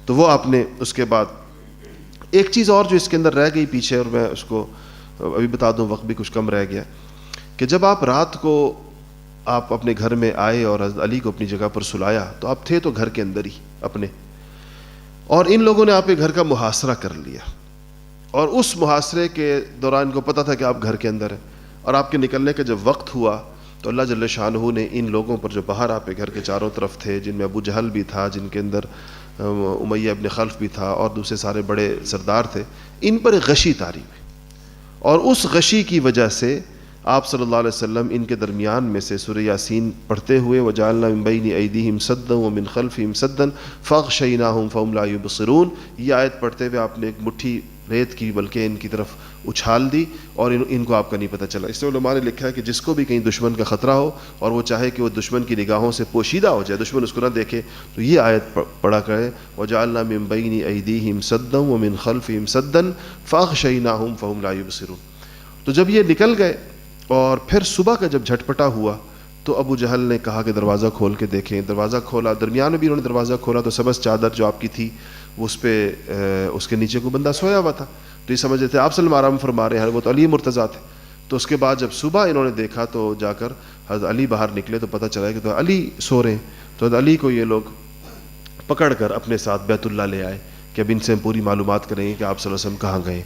Speaker 1: تو وہ آپ نے اس کے بعد ایک چیز اور جو اس کے اندر رہ گئی پیچھے اور میں اس کو ابھی بتا دوں, وقت بھی کچھ کم رہ گیا, کہ جب آپ رات کو آپ اپنے گھر میں آئے اور حضرت علی کو اپنی جگہ پر سلایا تو آپ تھے تو گھر کے اندر ہی اپنے, اور ان لوگوں نے آپ کے گھر کا محاصرہ کر لیا. اور اس محاصرے کے دوران کو پتہ تھا کہ آپ گھر کے اندر ہیں اور آپ کے نکلنے کا جب وقت ہوا تو اللہ جل شانہ نے ان لوگوں پر جو باہر آپ کے گھر کے چاروں طرف تھے جن میں ابو جہل بھی تھا, جن کے اندر امیہ ابن خلف بھی تھا اور دوسرے سارے بڑے سردار تھے, ان پر ایک غشی طاری ہوئی. اور اس غشی کی وجہ سے آپ صلی اللہ علیہ وسلم ان کے درمیان میں سے سورہ یاسین پڑھتے ہوئے وَجَعَلْنَا مِن بَيْنِ أَيْدِيهِمْ سَدًّا وَمِنْ خَلْفِهِمْ سَدًّا فَأَغْشَيْنَاهُمْ فَهُمْ لَا يُبْصِرُونَ. یہ آیت پڑھتے ہوئے آپ نے ایک مٹھی ریت کی بلکہ ان کی طرف اچھال دی اور ان کو آپ کا نہیں پتہ چلا. اس سے علماء نے لکھا ہے کہ جس کو بھی کہیں دشمن کا خطرہ ہو اور وہ چاہے کہ وہ دشمن کی نگاہوں سے پوشیدہ ہو جائے, دشمن اس کو نہ دیکھے, تو یہ آیت پڑھا کرے وَجَعَلْنَا مِن بَيْنِ أَيْدِيهِمْ سَدًّا وَمِنْ خَلْفِهِمْ سَدًّا فَأَغْشَيْنَاهُمْ فَهُمْ لَا يُبْصِرُونَ. تو جب یہ نکل گئے اور پھر صبح کا جب جھٹپٹا ہوا تو ابو جہل نے کہا کہ دروازہ کھول کے دیکھیں. دروازہ کھولا, درمیان میں بھی انہوں نے دروازہ کھولا تو سبز چادر جو آپ کی تھی وہ اس پہ اس کے نیچے کوئی بندہ سویا ہوا تھا. تو یہ سمجھ رہے تھے آپ صلی اللہ علیہ وسلم فرما رہے ہیں, وہ تو علی مرتضیٰ تھے. تو اس کے بعد جب صبح انہوں نے دیکھا تو جا کر حضرت علی باہر نکلے تو پتہ چلا کہ تو علی سو رہے ہیں. تو حضرت علی کو یہ لوگ پکڑ کر اپنے ساتھ بیت اللہ لے آئے کہ اب ان سے ہم پوری معلومات کریں گے کہ آپ صلی اللہ علیہ وسلم کہاں گئے.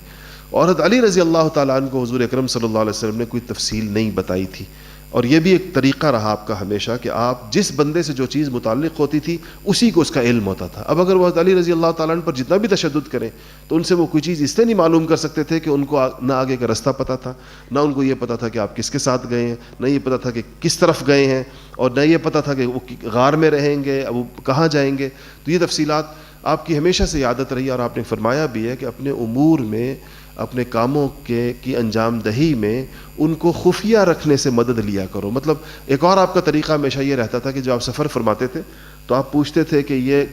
Speaker 1: اور حضرت علی رضی اللہ تعالیٰ عنہ کو حضور اکرم صلی اللہ علیہ وسلم نے کوئی تفصیل نہیں بتائی تھی. اور یہ بھی ایک طریقہ رہا آپ کا ہمیشہ کہ آپ جس بندے سے جو چیز متعلق ہوتی تھی اسی کو اس کا علم ہوتا تھا. اب اگر وہ حضرت علی رضی اللہ تعالیٰ عنہ پر جتنا بھی تشدد کریں تو ان سے وہ کوئی چیز اس سے نہیں معلوم کر سکتے تھے کہ ان کو نہ آگے کا رستہ پتہ تھا, نہ ان کو یہ پتہ تھا کہ آپ کس کے ساتھ گئے ہیں, نہ یہ پتہ تھا کہ کس طرف گئے ہیں, اور نہ یہ پتہ تھا کہ وہ غار میں رہیں گے, اب وہ کہاں جائیں گے. تو یہ تفصیلات آپ کی ہمیشہ سے عادت رہی اور آپ نے فرمایا بھی ہے کہ اپنے امور میں, اپنے کاموں کی انجام دہی میں ان کو خفیہ رکھنے سے مدد لیا کرو. مطلب ایک اور آپ کا طریقہ ہمیشہ یہ رہتا تھا کہ جب آپ سفر فرماتے تھے تو آپ پوچھتے تھے کہ یہ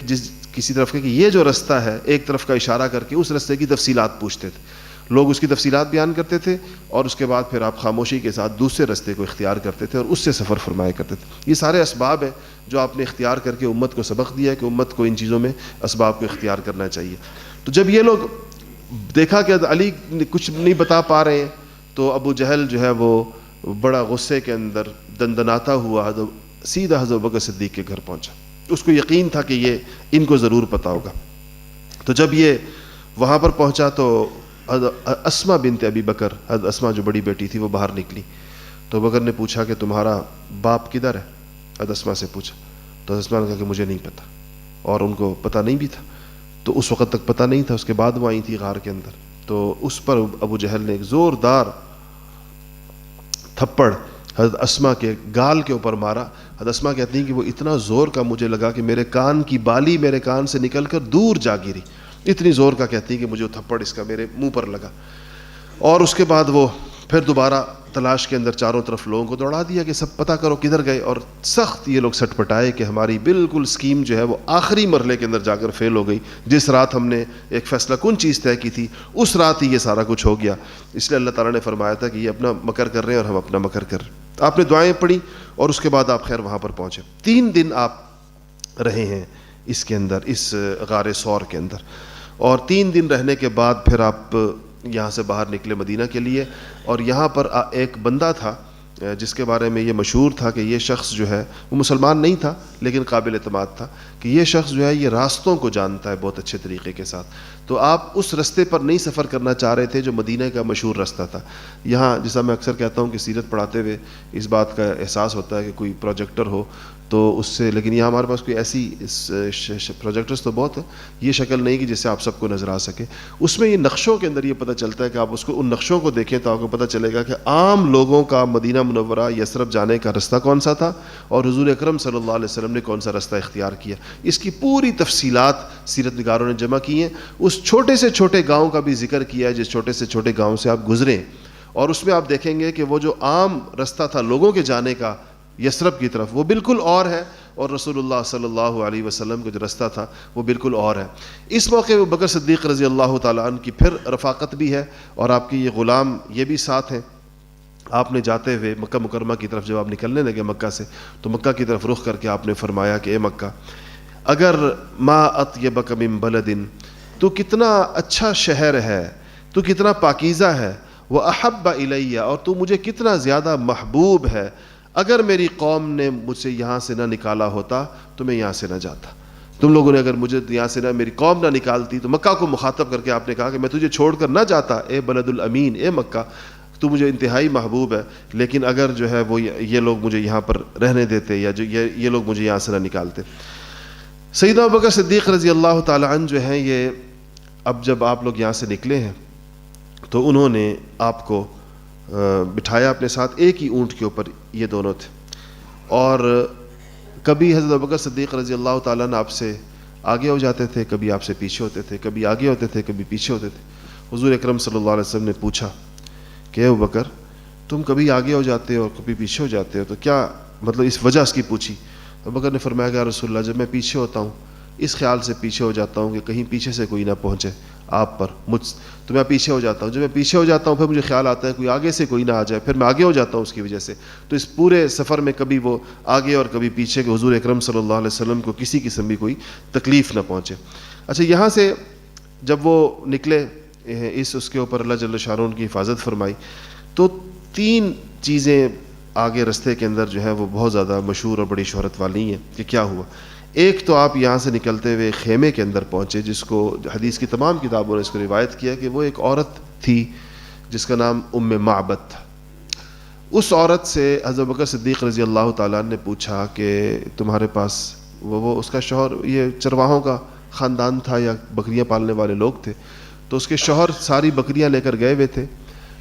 Speaker 1: کسی طرف کے کہ یہ جو رستہ ہے, ایک طرف کا اشارہ کر کے اس رستے کی تفصیلات پوچھتے تھے. لوگ اس کی تفصیلات بیان کرتے تھے اور اس کے بعد پھر آپ خاموشی کے ساتھ دوسرے رستے کو اختیار کرتے تھے اور اس سے سفر فرمایا کرتے تھے. یہ سارے اسباب ہیں جو آپ نے اختیار کر کے امت کو سبق دیا کہ امت کو ان چیزوں میں اسباب کو اختیار کرنا چاہیے. تو جب یہ لوگ دیکھا کہ علی کچھ نہیں بتا پا رہے ہیں تو ابو جہل جو ہے وہ بڑا غصے کے اندر دندناتا ہوا سیدھا حضرت بکر صدیق کے گھر پہنچا. اس کو یقین تھا کہ یہ ان کو ضرور پتا ہوگا. تو جب یہ وہاں پر پہنچا تو اسما بنت ابی بکر, حضرت اسما جو بڑی بیٹی تھی, وہ باہر نکلی. تو بکر نے پوچھا کہ تمہارا باپ کدھر ہے؟ حضرت اسما سے پوچھا تو حضرت اسما نے کہا کہ مجھے نہیں پتا, اور ان کو پتہ نہیں بھی تھا. تو اس وقت تک پتہ نہیں تھا, اس کے بعد وہ آئی تھی غار کے اندر. تو اس پر ابو جہل نے ایک زوردار تھپڑ حضرت اسما کے گال کے اوپر مارا. حضرت اسما کہتی ہیں کہ وہ اتنا زور کا مجھے لگا کہ میرے کان کی بالی میرے کان سے نکل کر دور جا گری, اتنی زور کا کہتی ہیں کہ مجھے تھپڑ اس کا میرے منہ پر لگا. اور اس کے بعد وہ پھر دوبارہ تلاش کے اندر چاروں طرف لوگوں کو دوڑا دیا کہ سب پتہ کرو کدھر گئے, اور سخت یہ لوگ سٹ پٹائے کہ ہماری بالکل اسکیم جو ہے وہ آخری مرحلے کے اندر جا کر فیل ہو گئی. جس رات ہم نے ایک فیصلہ کن چیز طے کی تھی اس رات ہی یہ سارا کچھ ہو گیا. اس لیے اللہ تعالیٰ نے فرمایا تھا کہ یہ اپنا مکر کر رہے ہیں اور ہم اپنا مکر کر رہے ہیں. آپ نے دعائیں پڑھی اور اس کے بعد آپ خیر وہاں پر پہنچے. 3 دن آپ رہے ہیں اس کے اندر, اس غار ثور کے اندر, اور 3 دن رہنے کے بعد پھر آپ یہاں سے باہر نکلے مدینہ کے لیے. اور یہاں پر ایک بندہ تھا جس کے بارے میں یہ مشہور تھا کہ یہ شخص جو ہے وہ مسلمان نہیں تھا لیکن قابل اعتماد تھا, کہ یہ شخص جو ہے یہ راستوں کو جانتا ہے بہت اچھے طریقے کے ساتھ. تو آپ اس رستے پر نہیں سفر کرنا چاہ رہے تھے جو مدینہ کا مشہور رستہ تھا. یہاں جیسا میں اکثر کہتا ہوں کہ سیرت پڑھاتے ہوئے اس بات کا احساس ہوتا ہے کہ کوئی پروجیکٹر ہو تو اس سے, لیکن یہاں ہمارے پاس کوئی ایسی پروجیکٹرز تو بہت ہے, یہ شکل نہیں کہ جس سے آپ سب کو نظر آ سکے. اس میں یہ نقشوں کے اندر یہ پتہ چلتا ہے کہ آپ اس کو ان نقشوں کو دیکھیں تو آپ کو پتہ چلے گا کہ عام لوگوں کا مدینہ منورہ یثرب جانے کا رستہ کون سا تھا اور حضور اکرم صلی اللہ علیہ وسلم نے کون سا رستہ اختیار کیا. اس کی پوری تفصیلات سیرت نگاروں نے جمع کی ہیں. اس چھوٹے سے چھوٹے گاؤں کا بھی ذکر کیا ہے جس چھوٹے سے چھوٹے گاؤں سے آپ گزریں, اور اس میں آپ دیکھیں گے کہ وہ جو عام رستہ تھا لوگوں کے جانے کا یثرب کی طرف وہ بالکل اور ہے, اور رسول اللہ صلی اللہ علیہ وسلم کا جو رستہ تھا وہ بالکل اور ہے. اس موقع ابو بکر صدیق رضی اللہ تعالیٰ عنہ کی پھر رفاقت بھی ہے, اور آپ کی یہ غلام یہ بھی ساتھ ہیں. آپ نے جاتے ہوئے مکہ مکرمہ کی طرف جب آپ نکلنے لگے مکہ سے, تو مکہ کی طرف رخ کر کے آپ نے فرمایا کہ اے مکہ, اگر ما اطیبک من بلد, تو کتنا اچھا شہر ہے, تو کتنا پاکیزہ ہے, وہ احب الیہ, اور تو مجھے کتنا زیادہ محبوب ہے. اگر میری قوم نے مجھ سے یہاں سے نہ نکالا ہوتا تو میں یہاں سے نہ جاتا. تم لوگوں نے اگر مجھے یہاں سے نہ, میری قوم نہ نکالتی, تو مکہ کو مخاطب کر کے آپ نے کہا کہ میں تجھے چھوڑ کر نہ جاتا اے بلد الامین, اے مکہ, تو مجھے انتہائی محبوب ہے, لیکن اگر جو ہے وہ یہ لوگ مجھے یہاں پر رہنے دیتے یا جو یہ لوگ مجھے یہاں سے نہ نکالتے. سیدنا ابوبکر صدیق رضی اللہ تعالی عنہ جو ہیں یہ اب جب آپ لوگ یہاں سے نکلے ہیں تو انہوں نے آپ کو بٹھایا اپنے ساتھ, ایک ہی اونٹ کے اوپر یہ دونوں تھے, اور کبھی حضرت ابوبکر صدیق رضی اللہ تعالیٰ عنہ آپ سے آگے ہو جاتے تھے, کبھی آپ سے پیچھے ہوتے تھے, کبھی آگے ہوتے تھے, کبھی پیچھے ہوتے تھے. حضور اکرم صلی اللہ علیہ وسلم نے پوچھا کہ اے ابوبکر, تم کبھی آگے ہو جاتے ہو اور کبھی پیچھے ہو جاتے ہو, تو کیا مطلب, اس وجہ اس کی پوچھی. ابوبکر نے فرمایا کہ یا رسول اللہ, جب میں پیچھے ہوتا ہوں اس خیال سے پیچھے ہو جاتا ہوں کہ کہیں پیچھے سے کوئی نہ پہنچے آپ پر تو میں پیچھے ہو جاتا ہوں. جب میں پیچھے ہو جاتا ہوں پھر مجھے خیال آتا ہے کوئی آگے سے کوئی نہ آ جائے, پھر میں آگے ہو جاتا ہوں اس کی وجہ سے. تو اس پورے سفر میں کبھی وہ آگے اور کبھی پیچھے, کہ حضور اکرم صلی اللہ علیہ وسلم کو کسی قسم کی کوئی تکلیف نہ پہنچے. اچھا, یہاں سے جب وہ نکلے اس کے اوپر اللہ جل شانہ کی حفاظت فرمائی, تو 3 چیزیں آگے رستے کے اندر جو ہے وہ بہت زیادہ مشہور اور بڑی شہرت والی ہیں کہ کیا ہوا. ایک تو آپ یہاں سے نکلتے ہوئے خیمے کے اندر پہنچے, جس کو حدیث کی تمام کتابوں نے اس کو روایت کیا کہ وہ ایک عورت تھی جس کا نام معبد تھا. اس عورت سے حضرت بکر صدیق رضی اللہ تعالیٰ نے پوچھا کہ تمہارے پاس وہ اس کا شوہر یہ چرواہوں کا خاندان تھا یا بکریاں پالنے والے لوگ تھے, تو اس کے شوہر ساری بکریاں لے کر گئے ہوئے تھے.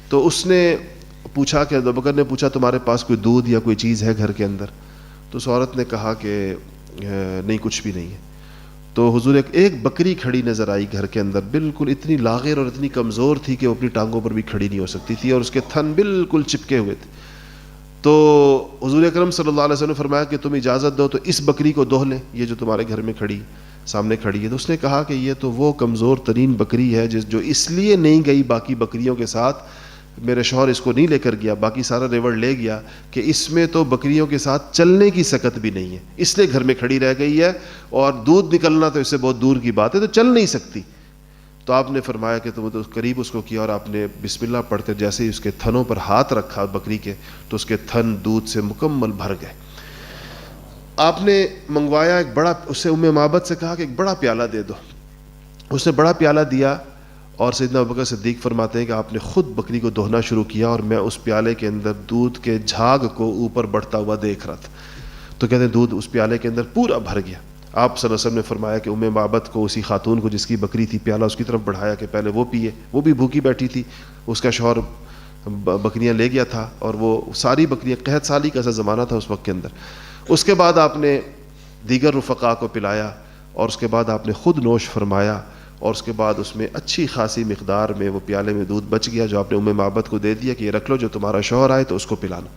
Speaker 1: تو اس نے پوچھا کہ حضرت بکر نے پوچھا تمہارے پاس کوئی دودھ یا کوئی چیز ہے گھر کے اندر؟ تو اس عورت نے کہا کہ نہیں, کچھ بھی نہیں ہے. تو حضور ایک بکری کھڑی نظر آئی گھر کے اندر, بالکل اتنی لاغر اور اتنی کمزور تھی کہ وہ اپنی ٹانگوں پر بھی کھڑی نہیں ہو سکتی تھی, اور اس کے تھن بالکل چپکے ہوئے تھے. تو حضور اکرم صلی اللہ علیہ وسلم نے فرمایا کہ تم اجازت دو تو اس بکری کو دوہ لیں, یہ جو تمہارے گھر میں کھڑی سامنے کھڑی ہے. تو اس نے کہا کہ یہ تو وہ کمزور ترین بکری ہے جو اس لیے نہیں گئی باقی بکریوں کے ساتھ, میرے شوہر اس کو نہیں لے کر گیا, باقی سارا ریوڑ لے گیا, کہ اس میں تو بکریوں کے ساتھ چلنے کی سکت بھی نہیں ہے, اس لیے گھر میں کھڑی رہ گئی ہے, اور دودھ نکلنا تو اس سے بہت دور کی بات ہے, تو چل نہیں سکتی. تو آپ نے فرمایا کہ تم تو قریب اس کو کیا, اور آپ نے بسم اللہ پڑھتے جیسے ہی اس کے تھنوں پر ہاتھ رکھا بکری کے, تو اس کے تھن دودھ سے مکمل بھر گئے. آپ نے منگوایا ایک بڑا, اس سے معبد سے کہا کہ ایک بڑا پیالہ دے دو. اس نے بڑا پیالہ دیا, اور سیدنا ابوبکر صدیق فرماتے ہیں کہ آپ نے خود بکری کو دہنا شروع کیا, اور میں اس پیالے کے اندر دودھ کے جھاگ کو اوپر بڑھتا ہوا دیکھ رہا تھا. تو کہتے ہیں دودھ اس پیالے کے اندر پورا بھر گیا. آپ صلی اللہ علیہ وسلم نے فرمایا کہ معبد کو, اسی خاتون کو جس کی بکری تھی, پیالہ اس کی طرف بڑھایا کہ پہلے وہ پیے, وہ بھی بھوکی بیٹھی تھی, اس کا شوہر بکریاں لے گیا تھا، اور وہ ساری بکریاں، قحط سالی کا ایسا زمانہ تھا اس وقت کے اندر. اس کے بعد آپ نے دیگر رفقا کو پلایا، اور اس کے بعد آپ نے خود نوش فرمایا، اور اس کے بعد اس میں اچھی خاصی مقدار میں وہ پیالے میں دودھ بچ گیا جو آپ نے ام معبد کو دے دیا کہ یہ رکھ لو، جو تمہارا شوہر آئے تو اس کو پلانا.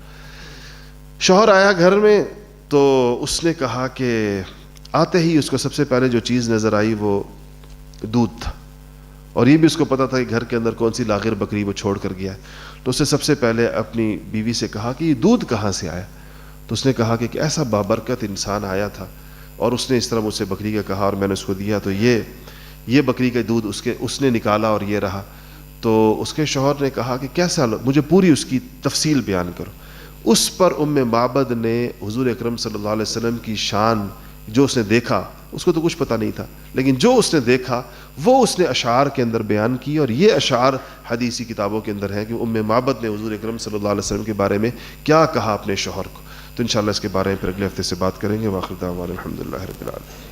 Speaker 1: شوہر آیا گھر میں تو اس نے کہا کہ آتے ہی اس کو سب سے پہلے جو چیز نظر آئی وہ دودھ تھا، اور یہ بھی اس کو پتا تھا کہ گھر کے اندر کون سی لاغر بکری وہ چھوڑ کر گیا ہے. تو اس نے سب سے پہلے اپنی بیوی سے کہا کہ یہ دودھ کہاں سے آیا؟ تو اس نے کہا کہ ایک ایسا بابرکت انسان آیا تھا اور اس نے اس طرح مجھ سے بکری کا کہا اور میں نے اس کو دیا، تو یہ بکری کا دودھ اس نے نکالا اور یہ رہا. تو اس کے شوہر نے کہا کہ کیسا، مجھے پوری اس کی تفصیل بیان کرو. اس پر ام معبد نے حضور اکرم صلی اللہ علیہ وسلم کی شان، جو اس نے دیکھا، اس کو تو کچھ پتہ نہیں تھا، لیکن جو اس نے دیکھا وہ اس نے اشعار کے اندر بیان کی، اور یہ اشعار حدیثی کتابوں کے اندر ہیں کہ ام معبد نے حضور اکرم صلی اللہ علیہ وسلم کے بارے میں کیا کہا اپنے شوہر کو. تو انشاءاللہ اس کے بارے میں پھر اگلے ہفتے سے بات کریں گے. وآخر دعوانا الحمدللہ رب العالمین.